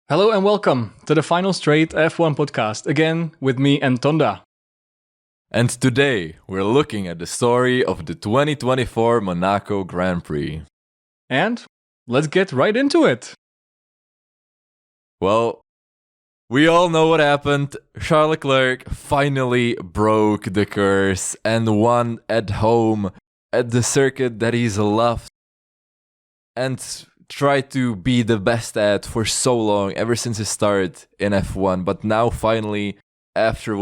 Hello and welcome to the Final Straight F1 podcast, again with me and Tonda. And today, we're looking at the story of the 2024 Monaco Grand Prix. And let's get right into it. Well, we all know what happened. Charles Leclerc finally broke the curse and won at home at the circuit that he's loved and tried to be the best at for so long, ever since his start in F1. But now finally, after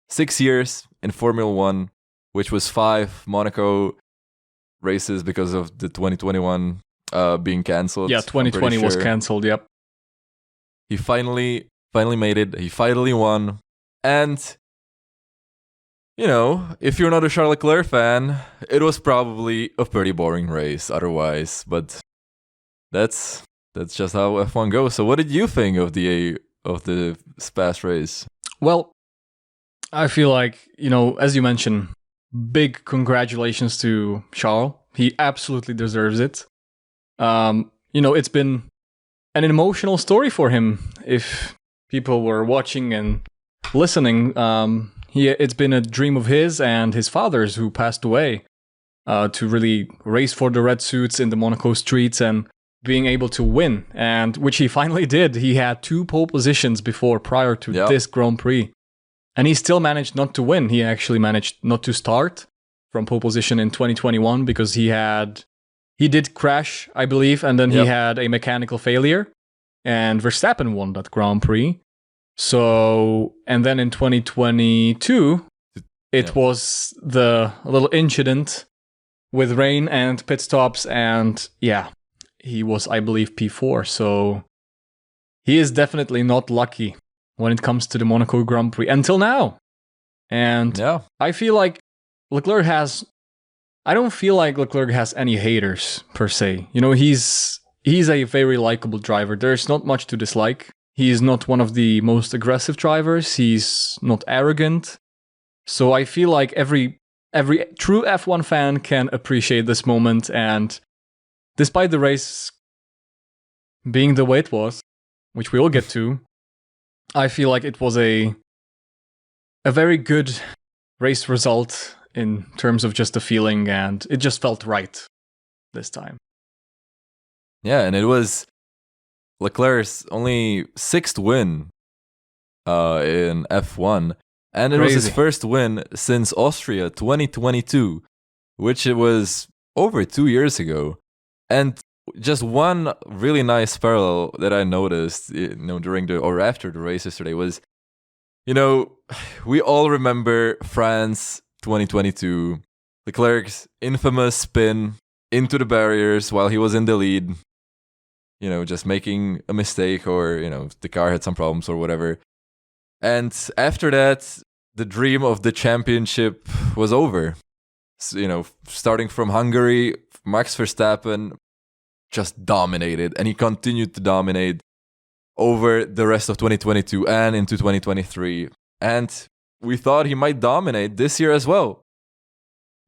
6 years in Formula 1, which was 5 Monaco races because of the 2021 being cancelled. Yeah, 2020 was cancelled, yep. He finally made it. He finally won. And, you know, if you're not a Charles Leclerc fan, it was probably a pretty boring race otherwise. But that's just how F1 goes. So what did you think of the past race? Well, I feel like, as you mentioned, big congratulations to Charles. He absolutely deserves it. It's been an emotional story for him. If people were watching and listening, it's been a dream of his and his father's, who passed away, to really race for the red suits in the Monaco streets and being able to win, and which he finally did. He had 2 pole positions prior to this Grand Prix. And he still managed not to win. He actually managed not to start from pole position in 2021 because he did crash, I believe, and then he had a mechanical failure. And Verstappen won that Grand Prix. So, and then in 2022, it was the little incident with rain and pit stops, and he was, I believe, P4. So he is definitely not lucky when it comes to the Monaco Grand Prix until now. And I feel like I don't feel like Leclerc has any haters per se. He's a very likable driver. There's not much to dislike. He's not one of the most aggressive drivers. He's not arrogant. So I feel like every true F1 fan can appreciate this moment. And despite the race being the way it was, which we will get to, I feel like it was a very good race result in terms of just the feeling, and it just felt right this time. Yeah, and it was Leclerc's only 6th win in F1, and it was his first win since Austria 2022, which it was over 2 years ago. And just one really nice parallel that I noticed, during or after the race yesterday was, we all remember France 2022, Leclerc's infamous spin into the barriers while he was in the lead, just making a mistake, or, the car had some problems or whatever. And after that, the dream of the championship was over. So, starting from Hungary, Max Verstappen just dominated, and he continued to dominate over the rest of 2022 and into 2023. And we thought he might dominate this year as well.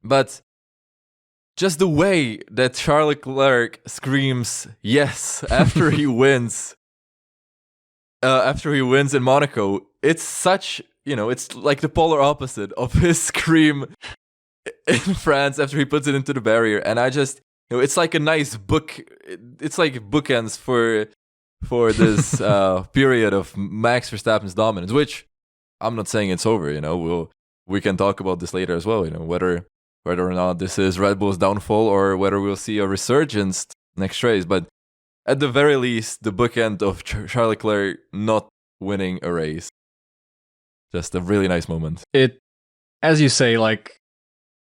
But just the way that Charles Leclerc screams yes after he wins, in Monaco, it's such, it's like the polar opposite of his scream in France after he puts it into the barrier. And I just, it's like a nice book. It's like bookends for this period of Max Verstappen's dominance, which I'm not saying it's over. We can talk about this later as well. Whether or not this is Red Bull's downfall or whether we'll see a resurgence next race. But at the very least, the bookend of Charles Leclerc not winning a race, just a really nice moment. It, as you say, like,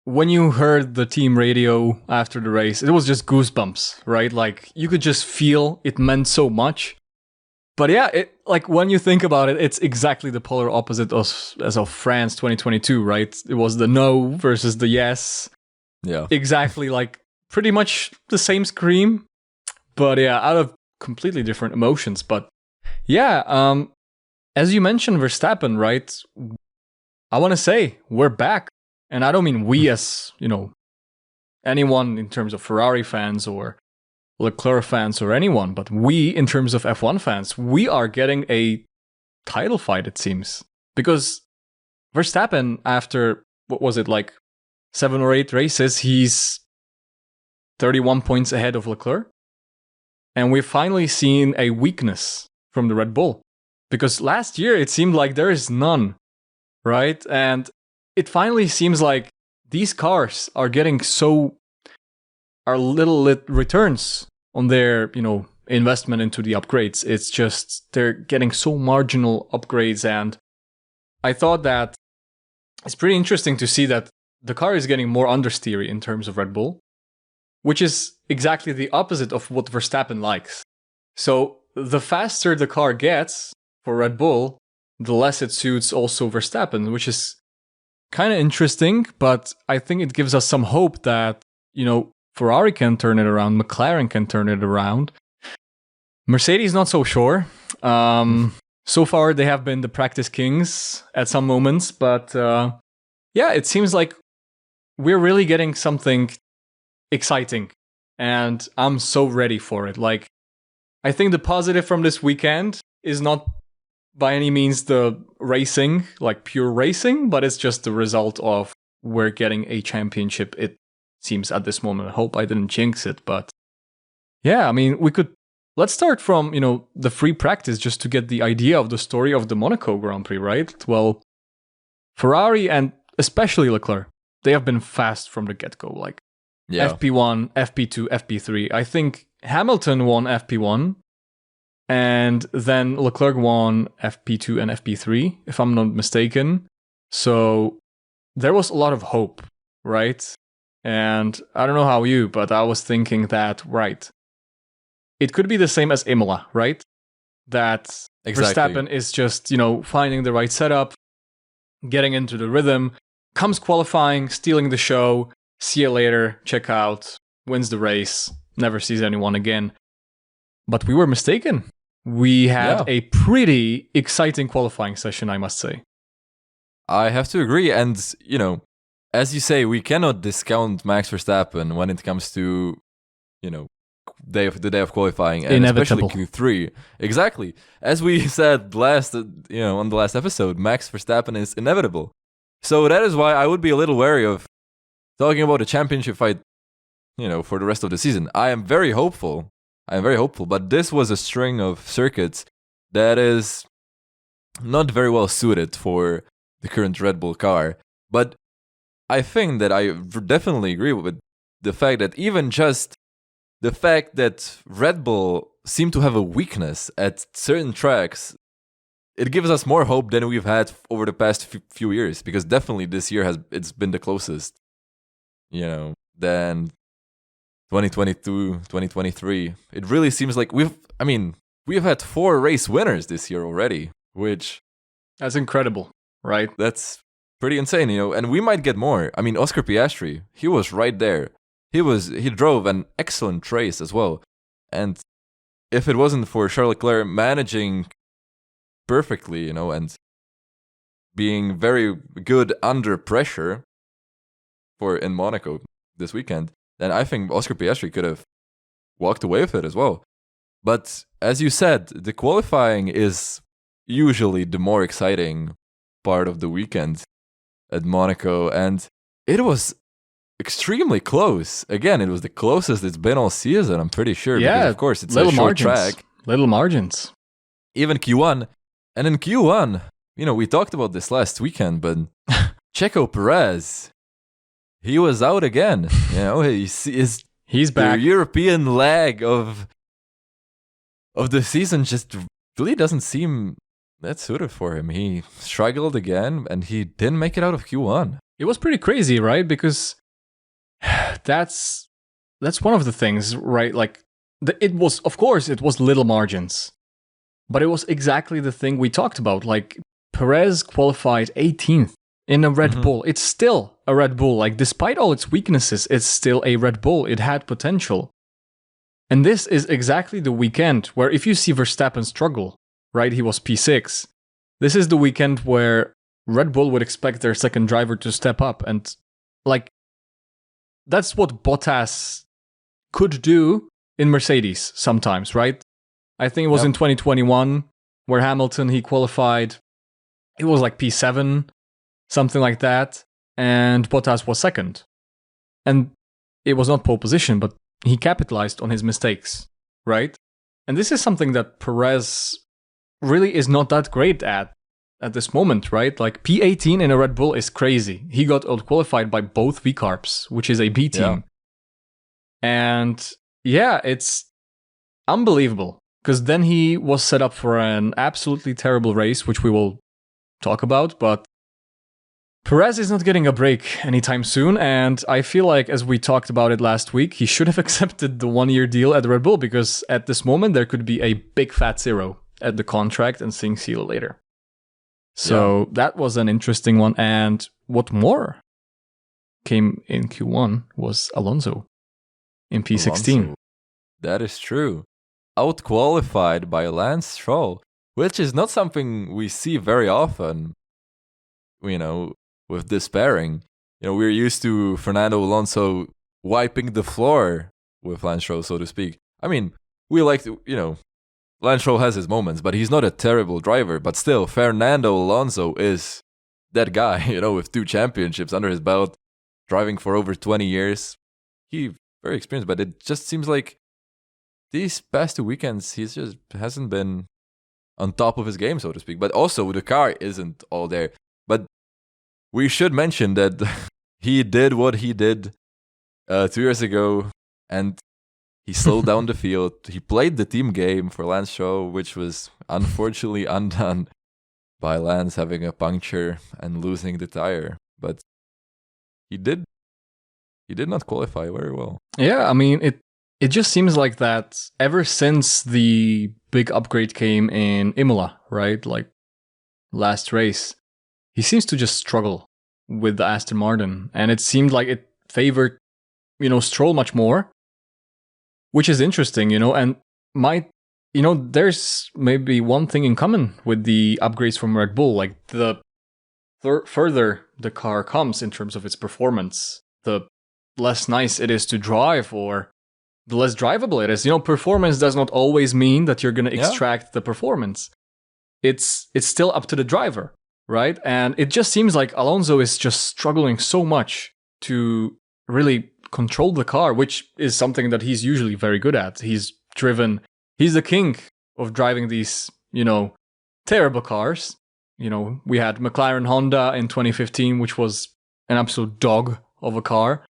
when you heard the team radio after the race, it was just goosebumps, right? Like, you could just feel it meant so much. But when you think about it, it's exactly the polar opposite as of France 2022, right? It was the no versus the yes. Yeah. Exactly, like, pretty much the same scream, but out of completely different emotions. But as you mentioned, Verstappen, right? I want to say, we're back. And I don't mean we as, anyone in terms of Ferrari fans or Leclerc fans or anyone, but we, in terms of F1 fans, we are getting a title fight, it seems. Because Verstappen, after, what was it, like 7 or 8 races, he's 31 points ahead of Leclerc. And we've finally seen a weakness from the Red Bull. Because last year, it seemed like there is none, right? And it finally seems like these cars are getting are little returns on their, investment into the upgrades. It's just, they're getting so marginal upgrades. And I thought that it's pretty interesting to see that the car is getting more understeery in terms of Red Bull, which is exactly the opposite of what Verstappen likes. So the faster the car gets for Red Bull, the less it suits also Verstappen, which is kind of interesting, but I think it gives us some hope that, Ferrari can turn it around, McLaren can turn it around. Mercedes, not so sure. So far, they have been the practice kings at some moments, but it seems like we're really getting something exciting, and I'm so ready for it. Like, I think the positive from this weekend is not by any means the racing, like pure racing, but it's just the result of we're getting a championship, it seems, at this moment. I hope I didn't jinx it, but yeah, I mean, let's start from, the free practice just to get the idea of the story of the Monaco Grand Prix, right? Well, Ferrari and especially Leclerc, they have been fast from the get-go, like FP1, FP2, FP3. I think Hamilton won FP1, and then Leclerc won FP2 and FP3, if I'm not mistaken. So there was a lot of hope, right? And I don't know how you, but I was thinking that, right, it could be the same as Imola, right? That Verstappen is just, finding the right setup, getting into the rhythm, comes qualifying, stealing the show, see you later, check out, wins the race, never sees anyone again. But we were mistaken. We had a pretty exciting qualifying session, I must say. I have to agree. And, as you say, we cannot discount Max Verstappen when it comes to, the day of qualifying, and inevitable. Especially Q3. Exactly. As we said on the last episode, Max Verstappen is inevitable. So that is why I would be a little wary of talking about a championship fight, for the rest of the season. I am very hopeful, but this was a string of circuits that is not very well suited for the current Red Bull car. But I think that I definitely agree with the fact that even just the fact that Red Bull seem to have a weakness at certain tracks, it gives us more hope than we've had over the past few years, because definitely this year it's been the closest, than 2022, 2023. It really seems like we've had 4 race winners this year already, which that's incredible, right? That's pretty insane, and we might get more. I mean, Oscar Piastri, he was right there. He drove an excellent race as well. And if it wasn't for Charles Leclerc managing perfectly, and being very good under pressure in Monaco this weekend, then I think Oscar Piastri could have walked away with it as well. But as you said, the qualifying is usually the more exciting part of the weekend at Monaco, and it was extremely close. Again, it was the closest it's been all season, I'm pretty sure. Yeah, because of course it's a short track. Little margins. Even Q1. And in Q1, we talked about this last weekend, but Checo Perez, he was out again. He's back. The European leg of the season just really doesn't seem that suited for him. He struggled again, and he didn't make it out of Q1. It was pretty crazy, right? Because that's one of the things, right? Like, it was little margins, but it was exactly the thing we talked about. Like, Perez qualified 18th in a Red Bull. It's still a Red Bull. Like, despite all its weaknesses, it's still a Red Bull. It had potential. And this is exactly the weekend where, if you see Verstappen struggle, right? He was P6. This is the weekend where Red Bull would expect their second driver to step up. And, like, that's what Bottas could do in Mercedes sometimes, right? I think it was in 2021 where Hamilton, he qualified, it was like P7, something like that, and Bottas was second. And it was not pole position, but he capitalized on his mistakes, right? And this is something that Perez really is not that great at this moment, right? Like P18 in a Red Bull is crazy. He got out-qualified by both V-Carps, which is a B team. Yeah. And yeah, it's unbelievable. Because then he was set up for an absolutely terrible race, which we will talk about. But Perez is not getting a break anytime soon. And I feel like, as we talked about it last week, he should have accepted the 1-year deal at Red Bull. Because at this moment, there could be a big fat zero at the contract and saying see you later. So that was an interesting one. And what more came in Q1 was Alonso in P16. Alonso. That is true. Out-qualified by Lance Stroll, which is not something we see very often, with this pairing. We're used to Fernando Alonso wiping the floor with Lance Stroll, so to speak. I mean, we like to, Lance Stroll has his moments, but he's not a terrible driver. But still, Fernando Alonso is that guy, with 2 championships under his belt, driving for over 20 years. He's very experienced, but it just seems like these past 2 weekends, he just hasn't been on top of his game, so to speak. But also, the car isn't all there. But we should mention that he did what he did 2 years ago, and he slowed down the field. He played the team game for Lance Stroll, which was unfortunately undone by Lance having a puncture and losing the tire. But he did not qualify very well. Yeah, I mean, it just seems like that ever since the big upgrade came in Imola, right? Like last race, he seems to just struggle with the Aston Martin. And it seemed like it favored, Stroll much more, which is interesting, and there's maybe one thing in common with the upgrades from Red Bull. Like the further the car comes in terms of its performance, the less nice it is to drive, or the less drivable it is. Performance does not always mean that you're going to extract the performance. It's still up to the driver, right? And it just seems like Alonso is just struggling so much to really control the car, which is something that he's usually very good at. He's the king of driving these, terrible cars. We had McLaren Honda in 2015, which was an absolute dog of a car.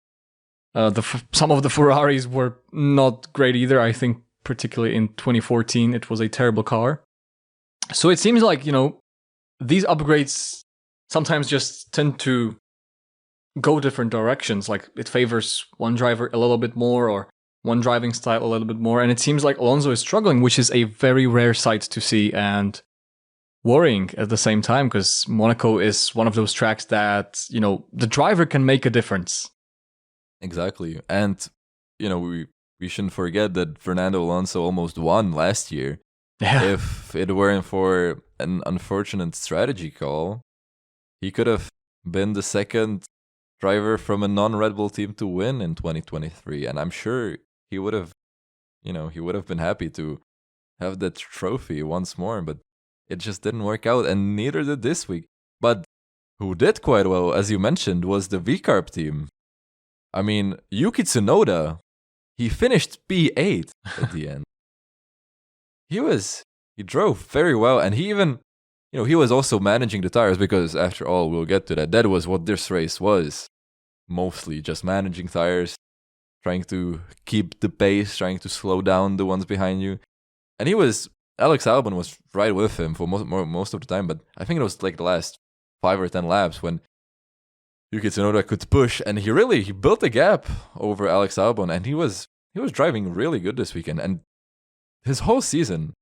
Some of the Ferraris were not great either. I think particularly in 2014, it was a terrible car. So it seems like, these upgrades sometimes just tend to go different directions. Like it favors one driver a little bit more, or one driving style a little bit more. And it seems like Alonso is struggling, which is a very rare sight to see and worrying at the same time, because Monaco is one of those tracks that, the driver can make a difference. Exactly. And, we shouldn't forget that Fernando Alonso almost won last year. Yeah. If it weren't for an unfortunate strategy call, he could have been the second driver from a non-Red Bull team to win in 2023. And I'm sure he would have been happy to have that trophy once more, but it just didn't work out, and neither did this week. But who did quite well, as you mentioned, was the V-Carp team. I mean, Yuki Tsunoda, he finished P8 at the end. He drove very well, and he even, he was also managing the tires, because after all, we'll get to that. That was what this race was. Mostly just managing tires, trying to keep the pace, trying to slow down the ones behind you. And Alex Albon was right with him for most of the time, but I think it was like the last 5 or 10 laps when Yuki Tsunoda could push, and he built a gap over Alex Albon, and he was driving really good this weekend. And his whole season,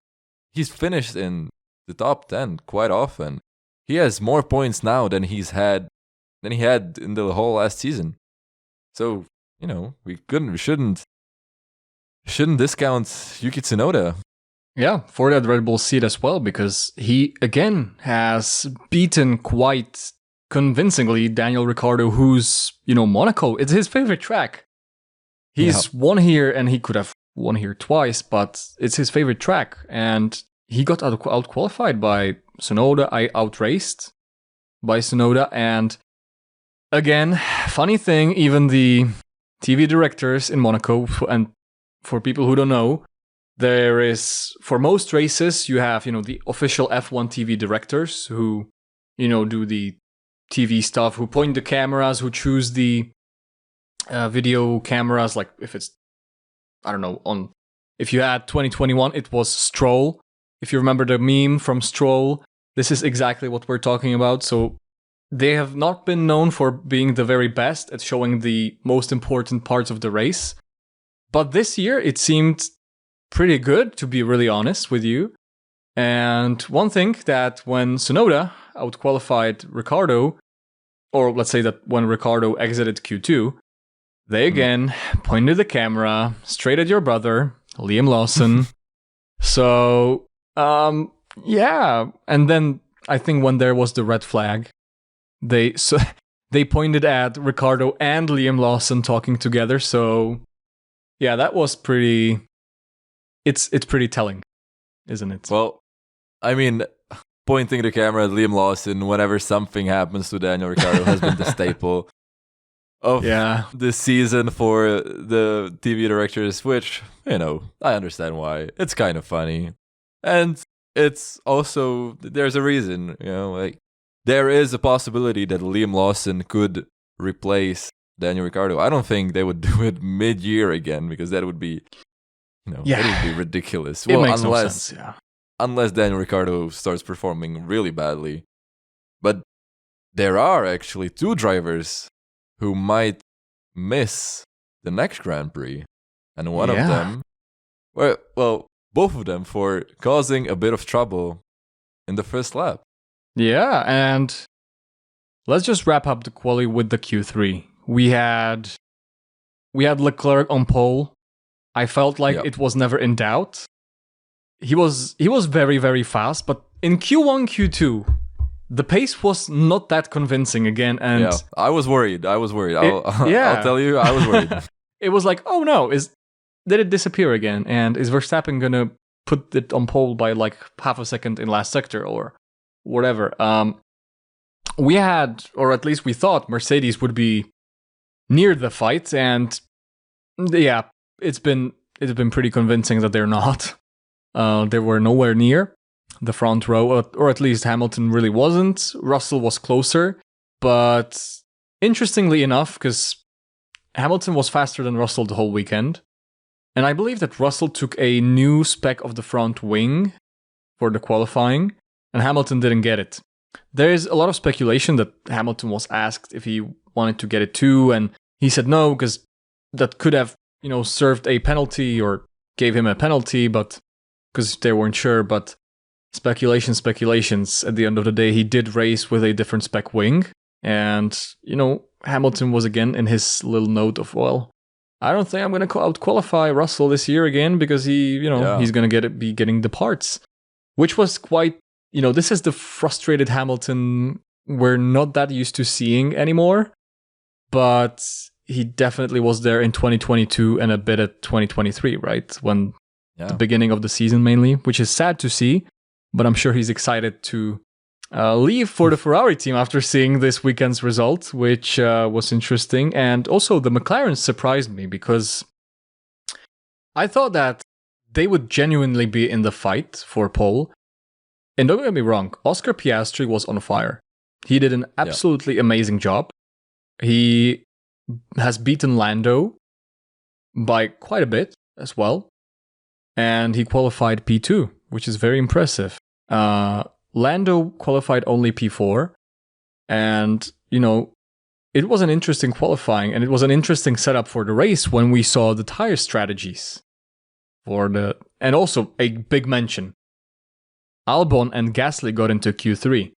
he's finished in the top 10 quite often. He has more points now than he had in the whole last season. So, we shouldn't discount Yuki Tsunoda. Yeah, for that Red Bull seat as well, because he again has beaten quite convincingly Daniel Ricciardo, who's, Monaco, it's his favorite track. He's won here, and he could have won here twice, but it's his favorite track. And he got out qualified by Tsunoda. I outraced by Tsunoda. And again, funny thing, even the TV directors in Monaco, and for people who don't know, there is, for most races, you have, the official F1 TV directors who, do the TV stuff, who point the cameras, who choose the video cameras. Like if it's, I don't know, if you had 2021, it was Stroll. If you remember the meme from Stroll, this is exactly what we're talking about. So they have not been known for being the very best at showing the most important parts of the race. But this year, it seemed pretty good, to be really honest with you. And one thing that when Tsunoda outqualified Ricciardo, or let's say that when Ricciardo exited Q2, they again pointed the camera straight at your brother, Liam Lawson. So, yeah. And then I think when there was the red flag, they pointed at Ricciardo and Liam Lawson talking together. So, yeah, that was pretty. It's pretty telling, isn't it? Well, I mean, pointing the camera at Liam Lawson whenever something happens to Daniel Ricciardo has been the staple of this season for the TV directors, which, I understand why. It's kind of funny. And it's also, there's a reason, like, there is a possibility that Liam Lawson could replace Daniel Ricciardo. I don't think they would do it mid-year again, because that would be, that would be ridiculous. It makes no sense, unless Daniel Ricciardo starts performing really badly. But there are actually 2 drivers who might miss the next Grand Prix. And one of them, well, both of them for causing a bit of trouble in the first lap. Yeah, and let's just wrap up the quali with the Q3. We had Leclerc on pole. I felt like it was never in doubt. He was very, very fast, but in Q1, Q2, the pace was not that convincing again. And I was worried. I'll tell you, I was worried. It was like, oh no, did it disappear again? And is Verstappen gonna put it on pole by like half a second in last sector or whatever? We had, or at least we thought, Mercedes would be near the fight, and it's been pretty convincing that they're not. They were nowhere near the front row, or at least Hamilton really wasn't. Russell was closer, but interestingly enough, because Hamilton was faster than Russell the whole weekend, and I believe that Russell took a new spec of the front wing for the qualifying, and Hamilton didn't get it. There is a lot of speculation that Hamilton was asked if he wanted to get it too, and he said no, because that could have, served a penalty or gave him a penalty, but because they weren't sure. But speculations. At the end of the day, he did race with a different spec wing, and Hamilton was again in his little note of, well, I don't think I'm going to out-qualify Russell this year again, because he's going to be getting the parts, which was quite, this is the frustrated Hamilton we're not that used to seeing anymore, but he definitely was there in 2022 and a bit at 2023, right? When the beginning of the season mainly, which is sad to see, but I'm sure he's excited to leave for the Ferrari team after seeing this weekend's result, which was interesting. And also the McLaren surprised me, because I thought that they would genuinely be in the fight for pole. And don't get me wrong, Oscar Piastri was on fire. He did an absolutely amazing job. He has beaten Lando by quite a bit as well. And he qualified P2, which is very impressive. Lando qualified only P4. And, it was an interesting qualifying, and it was an interesting setup for the race when we saw the tire strategies. And also a big mention. Albon and Gasly got into Q3,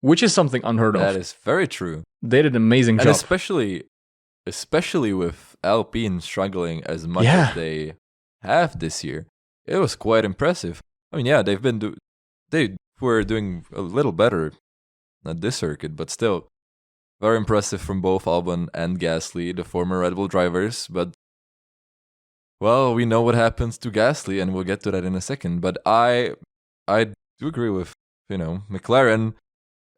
which is something unheard of. That is very true. They did an amazing job. And especially with Alpine struggling as much as they have this year, it was quite impressive. I mean, they were doing a little better at this circuit, but still very impressive from both Albon and Gasly, the former Red Bull drivers. But well, we know what happens to Gasly, and we'll get to that in a second. But I do agree with McLaren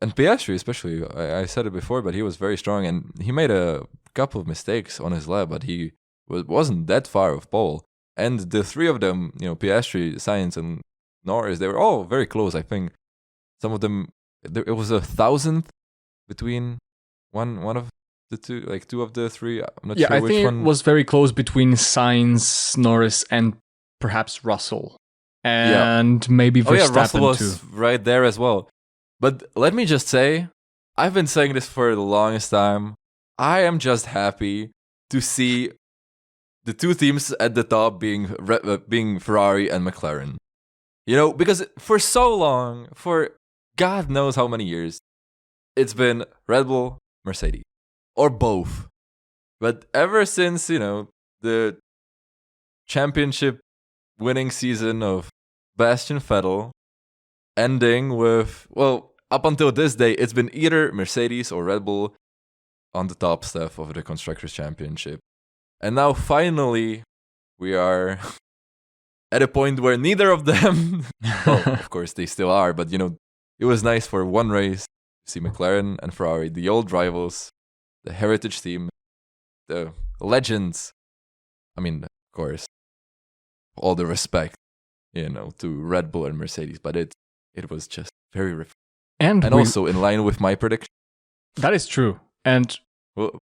and Piastri especially. I said it before, but he was very strong, and he made a couple of mistakes on his lap, but he wasn't that far off pole. And the three of them, Piastri, Sainz, and Norris, they were all very close. I think some of them, it was 1,000th between one of the two, like two of the three. I'm not sure which one. I think it was very close between Sainz, Norris, and perhaps Russell. And maybe Verstappen Russell was too. right there as well. But let me just say, I've been saying this for the longest time. I am just happy to see the two teams at the top being Ferrari and McLaren. Because for so long, for God knows how many years, it's been Red Bull, Mercedes, or both. But ever since, the championship winning season of Bastian Vettel ending with, up until this day, it's been either Mercedes or Red Bull on the top stuff of the Constructors' Championship. And now finally, we are at a point where neither of them, of course they still are, but it was nice for one race to see McLaren and Ferrari, the old rivals, the heritage team, the legends. I mean, of course, all the respect, to Red Bull and Mercedes, but it was just very refreshing. And also in line with my prediction. That is true. And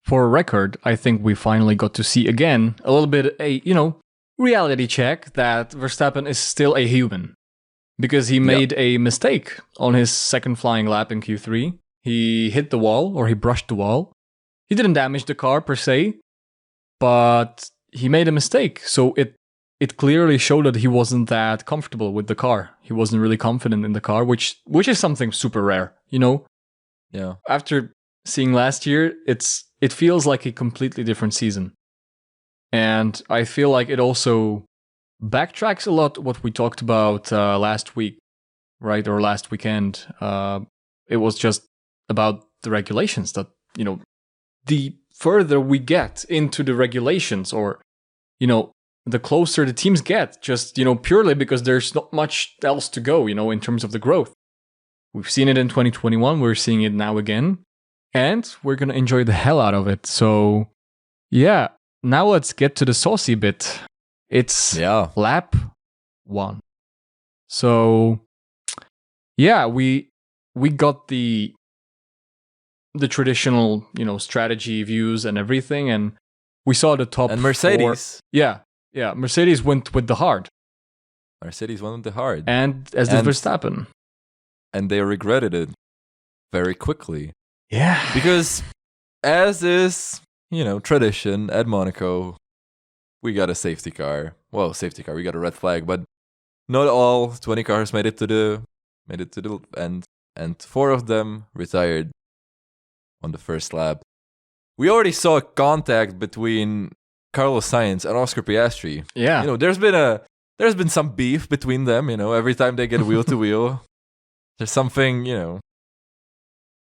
for a record, I think we finally got to see again a little bit a, reality check that Verstappen is still a human. Because he made a mistake on his second flying lap in Q3. He hit the wall, or he brushed the wall. He didn't damage the car per se, but he made a mistake. So it clearly showed that he wasn't that comfortable with the car. He wasn't really confident in the car, which is something super rare, Yeah. After seeing last year, it feels like a completely different season. And I feel like it also backtracks a lot what we talked about last week, right? Or last weekend. It was just about the regulations that, the further we get into the regulations, or, the closer the teams get, just, purely because there's not much else to go, in terms of the growth. We've seen it in 2021. We're seeing it now again. And we're going to enjoy the hell out of it. So, yeah. Now let's get to the saucy bit. It's lap 1. So, yeah, we got the traditional, strategy views and everything, and we saw the top and Mercedes. 4. Yeah, Mercedes went with the hard. Mercedes went with the hard. And as did Verstappen. And they regretted it very quickly. Yeah. Because as is, tradition at Monaco, we got a safety car. Well, safety car, we got a red flag, but not all 20 cars made it to the end, and 4 of them retired on the first lap. We already saw contact between Carlos Sainz and Oscar Piastri. Yeah. There's been some beef between them, every time they get wheel to wheel. There's something,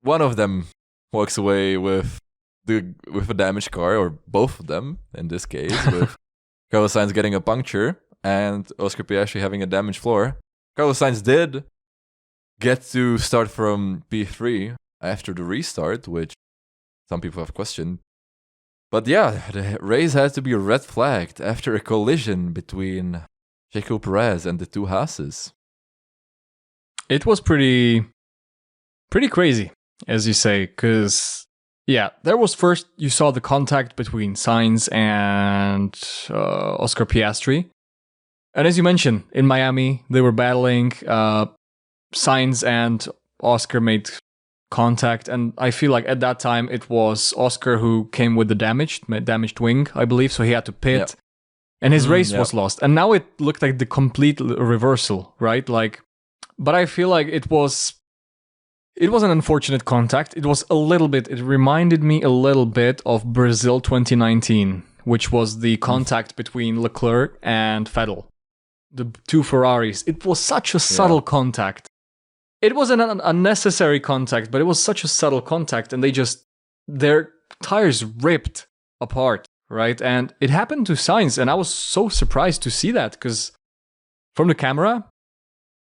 one of them walks away with a damaged car, or both of them in this case, with Carlos Sainz getting a puncture and Oscar Piastri having a damaged floor. Carlos Sainz did get to start from P3 after the restart, which some people have questioned. But yeah, the race had to be red flagged after a collision between Checo Perez and the two Haases. It was pretty crazy, as you say, because, yeah, there was first, you saw the contact between Sainz and Oscar Piastri. And as you mentioned, in Miami, they were battling. Sainz and Oscar made contact, and I feel like at that time it was Oscar who came with the damaged wing, I believe, so he had to pit. Yep. And his race was lost. And now it looked like the complete reversal, right? But I feel like it was an unfortunate contact. It reminded me a little bit of Brazil 2019, which was the contact between Leclerc and Vettel, the two Ferraris. It was such a subtle contact. It was an unnecessary contact, but it was such a subtle contact, and their tires ripped apart. right? And it happened to Sainz, and I was so surprised to see that because from the camera,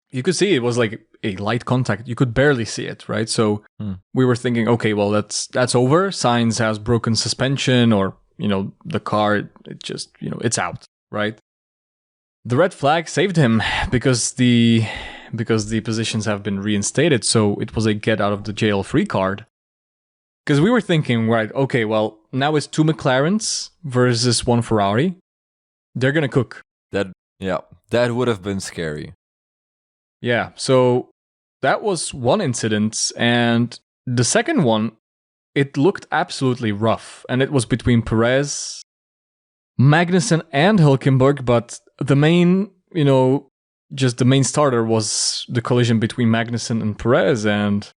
you could see it was like a light contact. You could barely see it, right? So we were thinking, okay, well, that's over. Sainz has broken suspension, or the car, it just it's out, right? The red flag saved him because the positions have been reinstated, so it was a get out of the jail free card. Because we were thinking, right, okay, well, now it's 2 McLarens versus 1 Ferrari. They're gonna cook. That would have been scary. Yeah, so that was one incident, and the second one, it looked absolutely rough, and it was between Perez, Magnussen, and Hülkenberg, but the main, just the main starter was the collision between Magnussen and Perez, and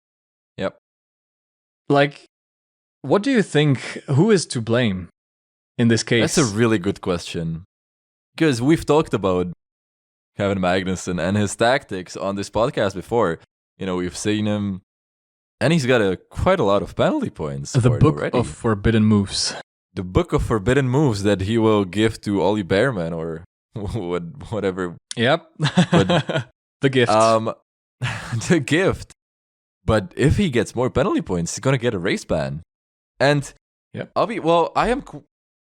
like, what do you think? Who is to blame in this case? That's a really good question, because we've talked about Kevin Magnussen and his tactics on this podcast before. We've seen him, and he's got quite a lot of penalty points. The book of forbidden moves. The book of forbidden moves that he will give to Ollie Behrman or whatever. Yep. The gift. The gift. But if he gets more penalty points, he's gonna get a race ban. And I am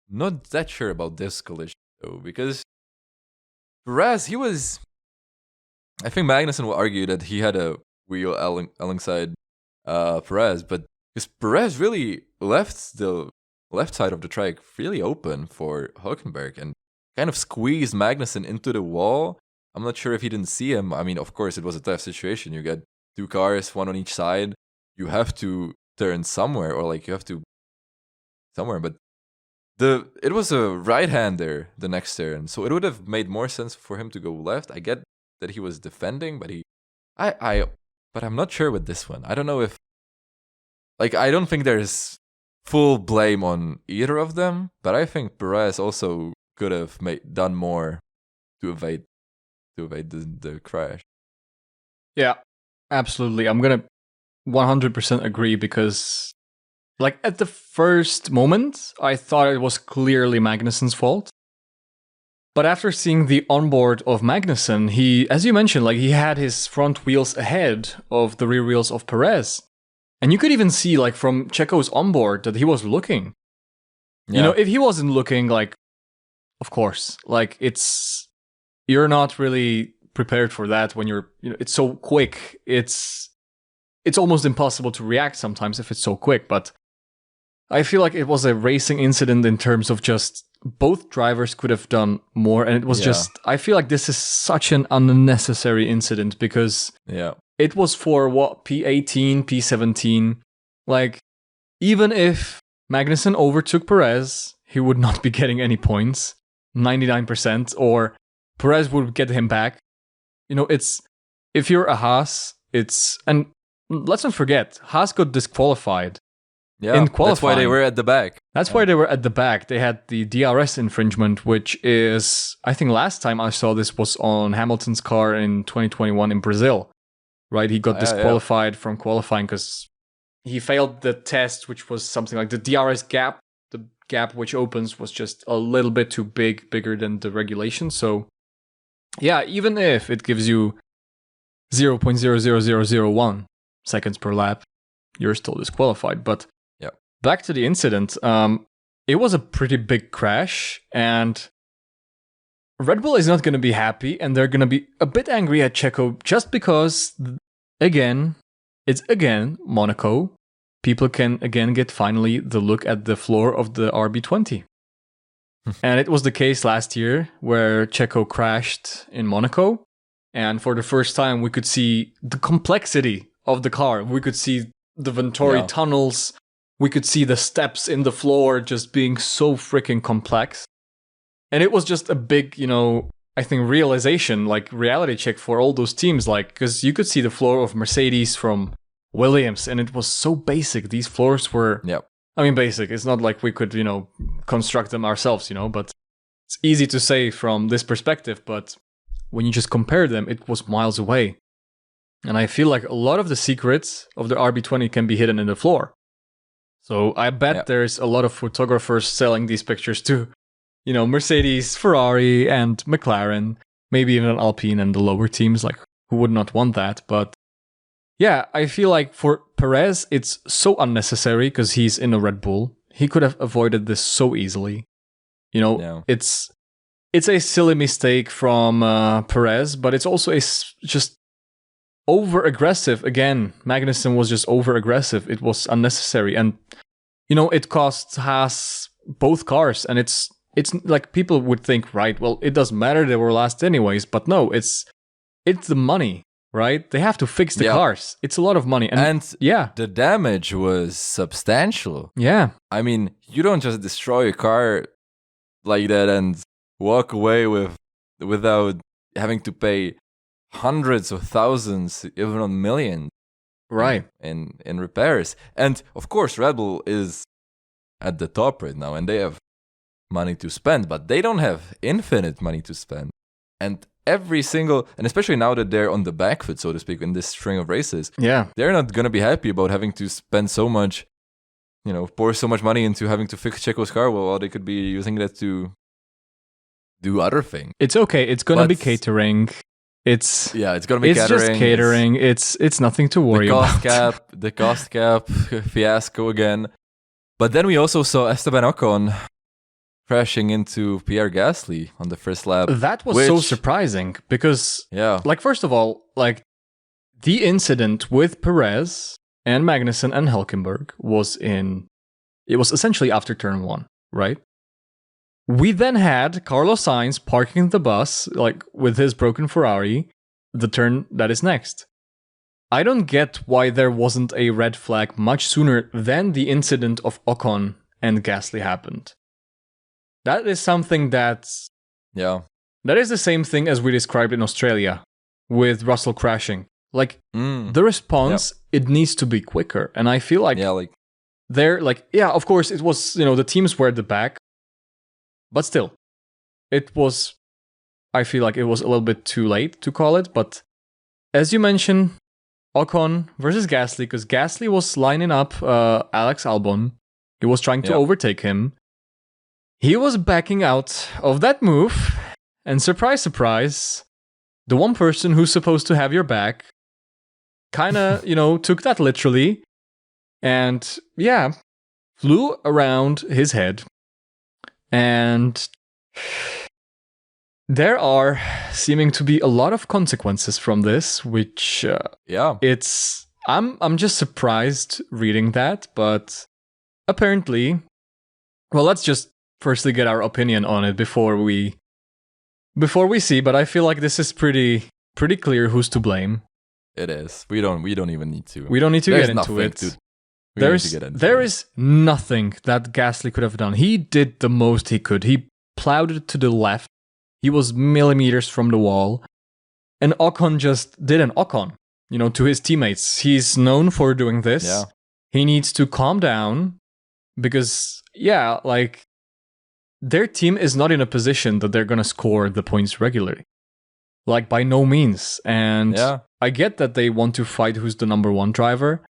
not that sure about this collision though, because Perez, I think Magnussen will argue that he had a wheel alongside Perez, but because Perez really left the left side of the track really open for Hülkenberg and kind of squeezed Magnussen into the wall. I'm not sure if he didn't see him. I mean, of course, it was a tough situation. You get 2 cars, 1 on each side. You have to turn somewhere, or like you have to somewhere. But it was a right-hander the next turn, so it would have made more sense for him to go left. I get that he was defending, but but I'm not sure with this one. I don't know if, I don't think there's full blame on either of them, but I think Perez also could have done more to evade the crash. Yeah, absolutely. I'm gonna 100% agree, because at the first moment, I thought it was clearly Magnussen's fault. But after seeing the onboard of Magnussen, he, as you mentioned, he had his front wheels ahead of the rear wheels of Perez. And you could even see, from Checo's onboard, that he was looking. Yeah. If he wasn't looking, of course, you're not really prepared for that when you're, it's so quick. It's almost impossible to react sometimes if it's so quick. But I feel like it was a racing incident in terms of just both drivers could have done more. And it was I feel like this is such an unnecessary incident, because it was for P18, P17. Even if Magnussen overtook Perez, he would not be getting any points, 99%, or Perez would get him back. If you're a Haas, and let's not forget, Haas got disqualified. Yeah, in qualifying. That's why they were at the back. That's why they were at the back. They had the DRS infringement, which is, I think last time I saw this was on Hamilton's car in 2021 in Brazil, right? He got disqualified from qualifying because he failed the test, which was something like the DRS gap. The gap which opens was just a little bit too bigger than the regulation. So, yeah, even if it gives you 0.00001 seconds per lap, you're still disqualified. But back to the incident, it was a pretty big crash, and Red Bull is not going to be happy, and they're going to be a bit angry at Checo just because, it's Monaco. People can again get finally the look at the floor of the RB20. And it was the case last year where Checo crashed in Monaco, and for the first time we could see the complexity of the car. We could see the Venturi tunnels. We could see the steps in the floor just being so freaking complex. And it was just a big, I think realization, reality check for all those teams, because you could see the floor of Mercedes from Williams, and it was so basic. These floors were, basic. It's not like we could, construct them ourselves, but it's easy to say from this perspective. But when you just compare them, it was miles away. And I feel like a lot of the secrets of the RB20 can be hidden in the floor. So I bet there's a lot of photographers selling these pictures to, Mercedes, Ferrari, and McLaren, maybe even Alpine and the lower teams, like who would not want that? But yeah, I feel like for Perez, it's so unnecessary because he's in a Red Bull. He could have avoided this so easily. It's a silly mistake from Perez, but it's also just over-aggressive. Again, Magnussen was just over-aggressive. It was unnecessary. And, it cost Haas both cars. And it's like people would think, right, well, it doesn't matter. They were last anyways. But no, it's the money, right? They have to fix the cars. It's a lot of money. And the damage was substantial. Yeah. I mean, you don't just destroy a car like that and walk away without having to pay hundreds of thousands, even not millions, right, in repairs. And of course, Red Bull is at the top right now, and they have money to spend, but they don't have infinite money to spend. And and especially now that they're on the back foot, so to speak, in this string of races, they're not gonna be happy about having to spend so much, pour so much money into having to fix Checo's car while they could be using that to do other things. It's okay. It's gonna be catering. It's gonna be catering. It's just catering. It's nothing to worry about. The cost cap fiasco again. But then we also saw Esteban Ocon crashing into Pierre Gasly on the first lap. That was so surprising because, first of all, the incident with Perez and Magnussen and Hülkenberg was essentially after turn 1, right? We then had Carlos Sainz parking the bus, with his broken Ferrari, the turn that is next. I don't get why there wasn't a red flag much sooner than the incident of Ocon and Gasly happened. That is something that's... Yeah. That is the same thing as we described in Australia with Russell crashing. The response, it needs to be quicker. And I feel like... of course, it was, the teams were at the back. But still, I feel like it was a little bit too late to call it. But as you mentioned, Ocon versus Gasly, because Gasly was lining up Alex Albon. He was trying to overtake him. He was backing out of that move. And surprise, surprise, the one person who's supposed to have your back kind of, took that literally. And flew around his head. And there are seeming to be a lot of consequences from this, which I'm just surprised reading that, but apparently, well, let's just firstly get our opinion on it before we see. But I feel like this is pretty clear who's to blame. It is. We don't even need to. We don't need to get into it. There is nothing that Gasly could have done. He did the most he could. He plowed it to the left. He was millimeters from the wall. And Ocon just did an Ocon, to his teammates. He's known for doing this. Yeah. He needs to calm down because, their team is not in a position that they're going to score the points regularly. By no means. And I get that they want to fight who's the number 1 driver.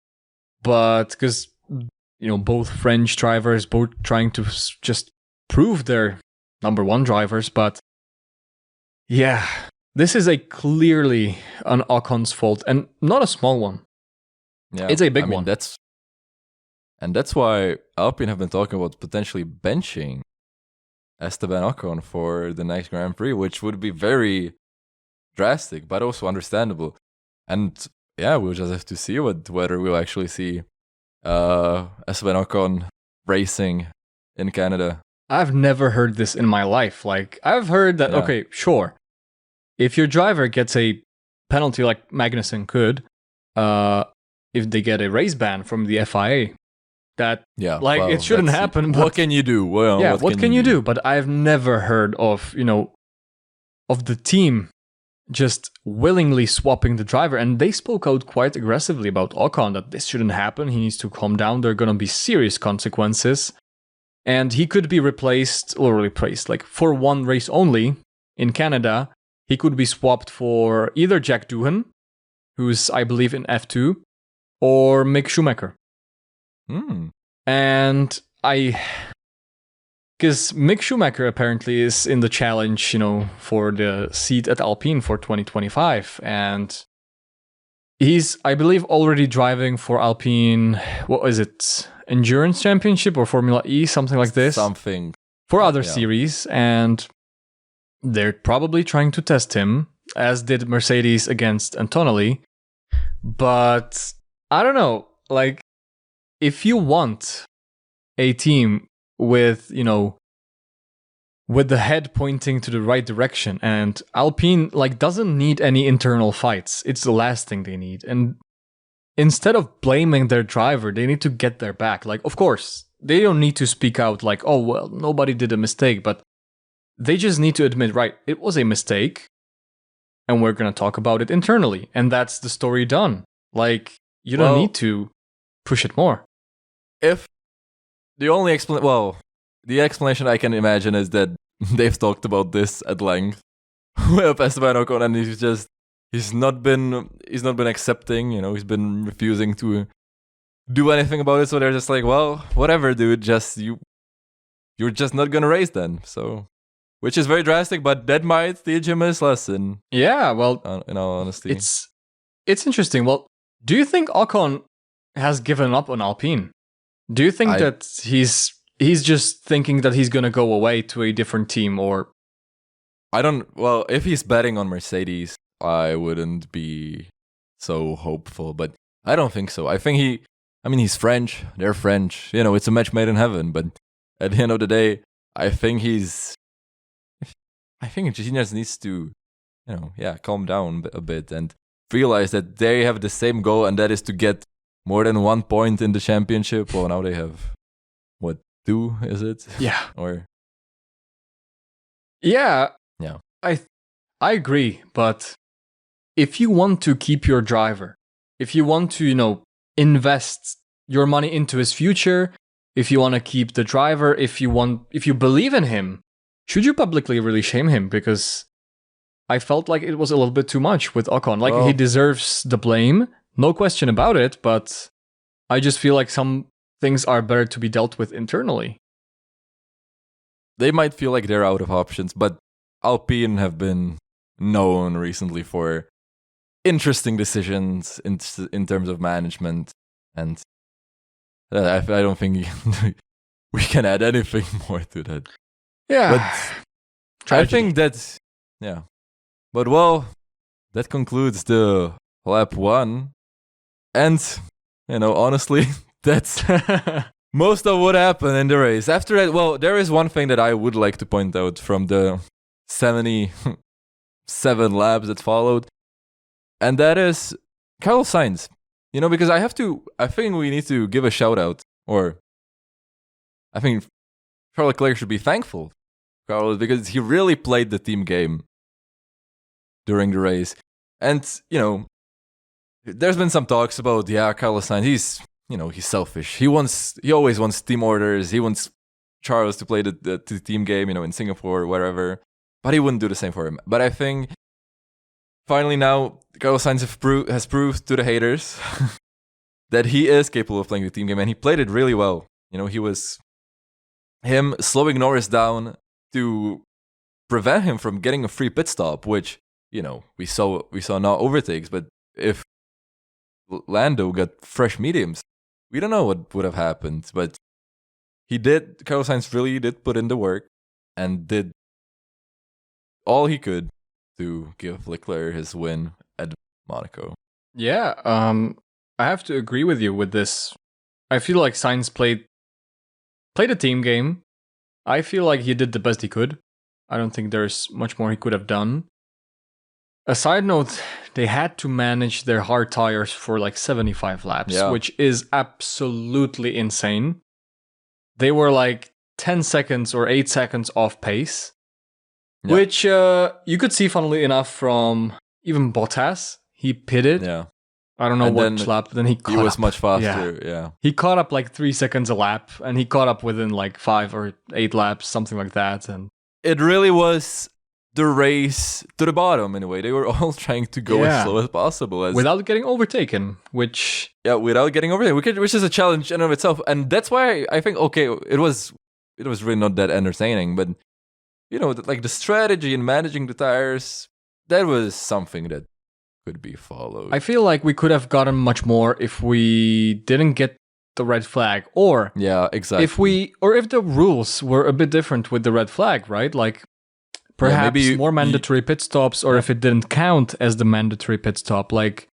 But because, both French drivers, both trying to just prove they're number 1 drivers. But this is clearly an Ocon's fault and not a small one. Yeah, it's a big one. That's why Alpine have been talking about potentially benching Esteban Ocon for the next Grand Prix, which would be very drastic, but also understandable. And we'll just have to see whether we'll actually see Esteban Ocon racing in Canada. I've never heard this in my life. I've heard that, okay, sure. If your driver gets a penalty like Magnussen could, if they get a race ban from the FIA, that, it shouldn't happen. But, what can you do? Well, what can you do? But I've never heard of, of the team just willingly swapping the driver. And they spoke out quite aggressively about Ocon, that this shouldn't happen. He needs to calm down. There are going to be serious consequences. And he could be replaced, for one race only in Canada. He could be swapped for either Jack Doohan, who's, I believe, in F2, or Mick Schumacher. And because Mick Schumacher apparently is in the challenge, for the seat at Alpine for 2025. And he's, I believe, already driving for Alpine, what is it? Endurance Championship or Formula E, something like this. Something. For other series. And they're probably trying to test him, as did Mercedes against Antonelli. But I don't know, like, if you want a team with, with the head pointing to the right direction, and Alpine, like, doesn't need any internal fights. It's the last thing they need. And instead of blaming their driver, they need to get their back. Like, of course, they don't need to speak out like, oh, well, nobody did a mistake, but they just need to admit, right, it was a mistake, and we're going to talk about it internally. And that's the story done. Like, you don't need to push it more. If the only explanation I can imagine is that they've talked about this at length with Esteban Ocon, and he's not been accepting, he's been refusing to do anything about it, so they're just like, well, whatever, dude, you're just not gonna race then. So, which is very drastic, but that might teach him his lesson. Yeah, well, in all honesty, it's interesting. Well, do you think Ocon has given up on Alpine? Do you think that he's just thinking that he's gonna go away to a different team, or? I don't. Well, if he's betting on Mercedes, I wouldn't be so hopeful, but I don't think so. I think he's French. They're French. It's a match made in heaven. But at the end of the day, I think he just needs to, calm down a bit and realize that they have the same goal, and that is to get more than 1 point in the championship. Well, now they have, 2, is it? Yeah. Or? Yeah. Yeah. I agree, but if you want to keep your driver, if you want to, invest your money into his future, if you want to keep the driver, if you believe in him, should you publicly really shame him? Because I felt like it was a little bit too much with Ocon. Like, he deserves the blame, no question about it, but I just feel like some things are better to be dealt with internally. They might feel like they're out of options, but Alpine have been known recently for interesting decisions in terms of management, and I don't think we can add anything more to that. Yeah, but I think that's But that concludes the lap 1, and honestly, that's most of what happened in the race. After that, there is one thing that I would like to point out from the 77 laps that followed, and that is Carlos Sainz. Because I think we need to give a shout out, or I think Charles Leclerc should be thankful, Carlos, because he really played the team game during the race. And, there's been some talks about, Carlos Sainz, he's selfish. He always wants team orders. He wants Charles to play the team game, in Singapore or wherever. But he wouldn't do the same for him. But I think finally now Carlos Sainz has proved to the haters that he is capable of playing the team game, and he played it really well. He was him slowing Norris down to prevent him from getting a free pit stop, which we saw not overtakes, but if Lando got fresh mediums, we don't know what would have happened. But Carlos Sainz really did put in the work and did all he could to give Leclerc his win at Monaco. Yeah, I have to agree with you with this. I feel like Sainz played a team game. I feel like he did the best he could. I don't think there's much more he could have done. A side note, they had to manage their hard tires for like 75 laps, which is absolutely insane. They were like 10 seconds or 8 seconds off pace, which you could see, funnily enough, from even Bottas. He pitted. Yeah. I don't know what lap, but then he caught up. He was much faster, yeah. He caught up like 3 seconds a lap, and he caught up within like 5 or 8 laps, something like that. And it really was the race to the bottom in a way. They were all trying to go as slow as possible. Without getting overtaken, which... Yeah, without getting overtaken, which is a challenge in and of itself. And that's why I think, okay, it was really not that entertaining. But, like the strategy in managing the tires, that was something that could be followed. I feel like we could have gotten much more if we didn't get the red flag. Or... Yeah, exactly. If the rules were a bit different with the red flag, right? Like... Perhaps more mandatory pit stops, or if it didn't count as the mandatory pit stop. Like,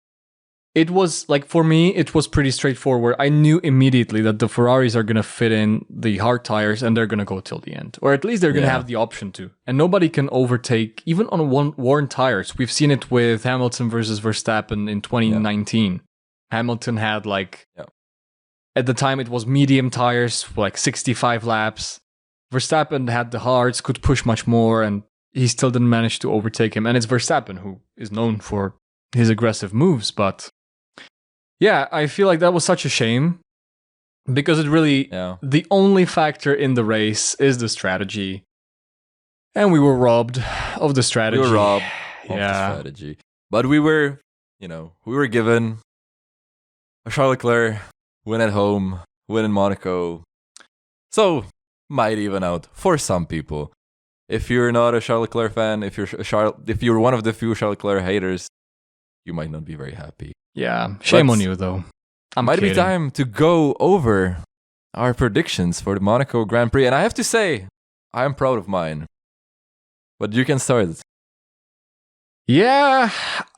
it was, like, for me, it was pretty straightforward. I knew immediately that the Ferraris are going to fit in the hard tires and they're going to go till the end. Or at least they're going to have the option to. And nobody can overtake, even on worn tires. We've seen it with Hamilton versus Verstappen in 2019. Yeah. Hamilton had, like, at the time it was medium tires, like 65 laps. Verstappen had the hards, could push much more, and he still didn't manage to overtake him. And it's Verstappen, who is known for his aggressive moves. But yeah, I feel like that was such a shame because it really, the only factor in the race is the strategy. And we were robbed of the strategy. We were robbed of the strategy. But we were given a Charles Leclerc win at home, win in Monaco. So, might even out for some people. If you're not a Charles Leclerc fan, if you're one of the few Charles Leclerc haters, you might not be very happy. Yeah, shame on you though. Might be time to go over our predictions for the Monaco Grand Prix, and I have to say, I am proud of mine. But you can start. Yeah,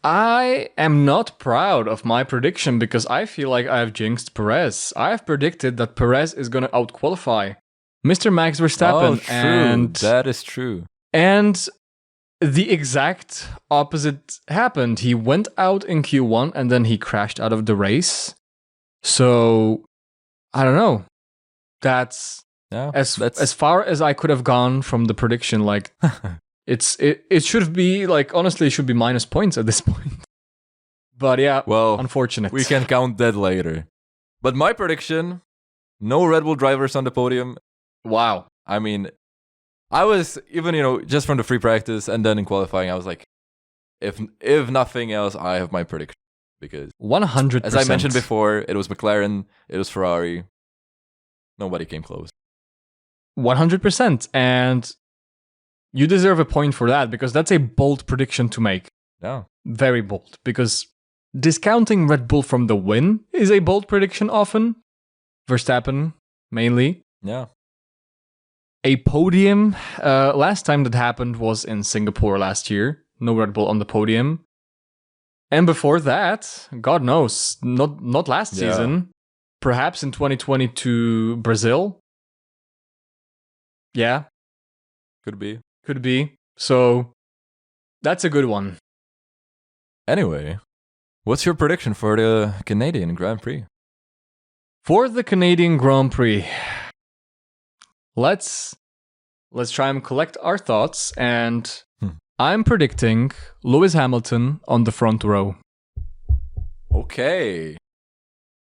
I am not proud of my prediction because I feel like I've jinxed Perez. I've predicted that Perez is going to outqualify Mr. Max Verstappen. Oh, true. That is true. And the exact opposite happened. He went out in Q1 and then he crashed out of the race. So, I don't know. That's as far as I could have gone from the prediction. Like, it should be, like, honestly, it should be minus points at this point. But yeah, well, unfortunate. We can count that later. But my prediction, no Red Bull drivers on the podium. Wow. I mean, I was even, just from the free practice and then in qualifying, I was like, if nothing else, I have my prediction. Because 100%. As I mentioned before, it was McLaren, it was Ferrari. Nobody came close. 100%. And you deserve a point for that because that's a bold prediction to make. Yeah. Very bold. Because discounting Red Bull from the win is a bold prediction often. Verstappen, mainly. Yeah. A podium, last time that happened was in Singapore last year. No Red Bull on the podium. And before that, God knows, not last season. Perhaps in 2022 Brazil. Yeah. Could be. So, that's a good one. Anyway, what's your prediction for the Canadian Grand Prix? For the Canadian Grand Prix, let's try and collect our thoughts, and I'm predicting Lewis Hamilton on the front row. Okay.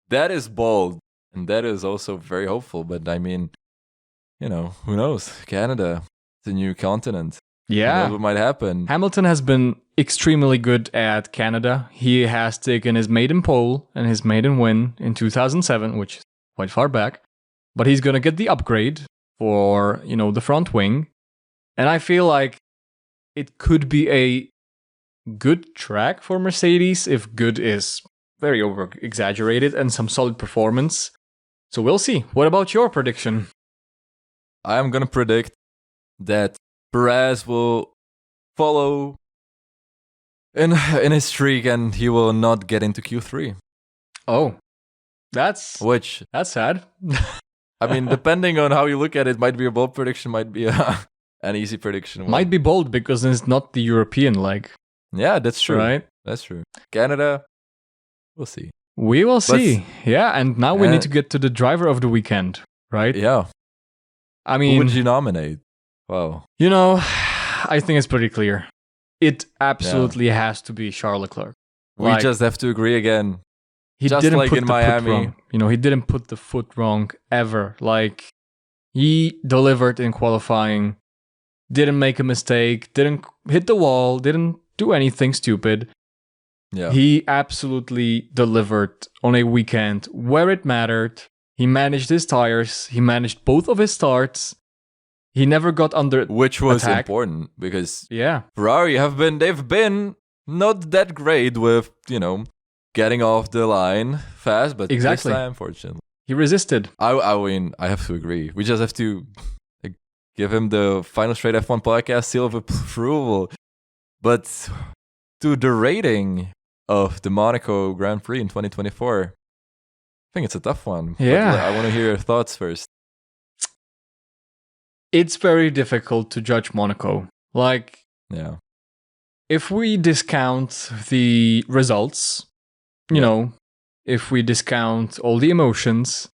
That is bold, and that is also very hopeful, but I mean, who knows? Canada, it's a new continent. Yeah. Who knows what might happen? Hamilton has been extremely good at Canada. He has taken his maiden pole and his maiden win in 2007, which is quite far back, but he's going to get the upgrade for, the front wing. And I feel like it could be a good track for Mercedes if good is very over-exaggerated and some solid performance. So we'll see. What about your prediction? I'm going to predict that Perez will follow in his streak and he will not get into Q3. Oh, that's sad. I mean, depending on how you look at it, might be a bold prediction, might be an easy prediction. Might be bold because it's not the European leg. Yeah, that's true. Right? That's true. Canada, we'll see. We will see. Yeah, and now we need to get to the driver of the weekend, right? Yeah. I mean, who would you nominate? Wow. I think it's pretty clear. It absolutely has to be Charles Leclerc. We just have to agree again. He just didn't like put in the Miami. Foot wrong. He didn't put the foot wrong ever. Like, he delivered in qualifying. didn't make a mistake, didn't hit the wall, didn't do anything stupid. Yeah. He absolutely delivered on a weekend where it mattered. He managed his tires. He managed both of his starts. He never got under which was attack. Important because yeah, Ferrari they've been not that great with, getting off the line fast, but exactly. This time, unfortunately, he resisted. I mean, I have to agree. We just have to give him the Final Straight F1 podcast seal of approval. But to the rating of the Monaco Grand Prix in 2024, I think it's a tough one. Yeah. But I want to hear your thoughts first. It's very difficult to judge Monaco. Yeah. If we discount the results, if we discount all the emotions,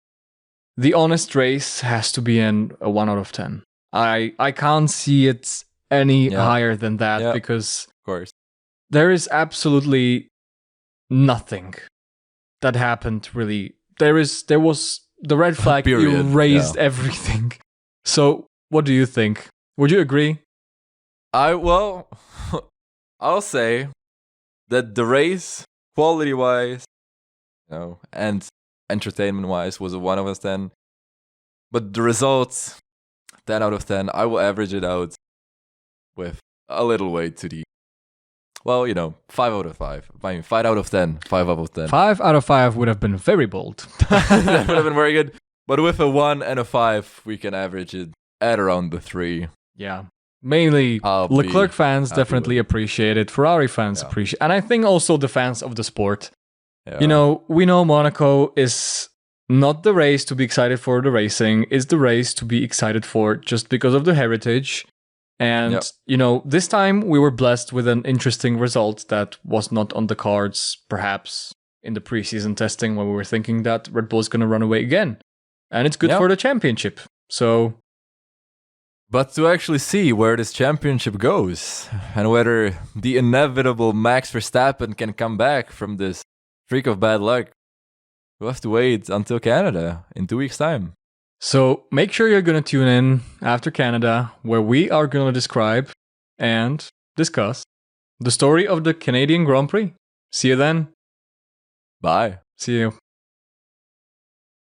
the honest race has to be a 1 out of 10. I can't see it any higher than that because of course there is absolutely nothing that happened really. There was the red flag erased everything. So what do you think? Would you agree? I'll say that the race, quality-wise, and entertainment-wise, was a 1 out of 10. But the results, 10 out of 10. I will average it out with a little weight to the 5 out of 5. I mean, 5 out of 10. 5 out of 10. 5 out of 5 would have been very bold. That would have been very good. But with a 1 and a 5, we can average it at around the 3. Yeah. Mainly Leclerc fans definitely appreciate it. Ferrari fans appreciate it. And I think also the fans of the sport. Yeah. We know Monaco is not the race to be excited for the racing. It's the race to be excited for just because of the heritage. And, this time we were blessed with an interesting result that was not on the cards, perhaps in the preseason testing when we were thinking that Red Bull is going to run away again. And it's good for the championship. So... But to actually see where this championship goes and whether the inevitable Max Verstappen can come back from this streak of bad luck, we'll have to wait until Canada in 2 weeks' time. So make sure you're going to tune in after Canada, where we are going to describe and discuss the story of the Canadian Grand Prix. See you then. Bye. See you.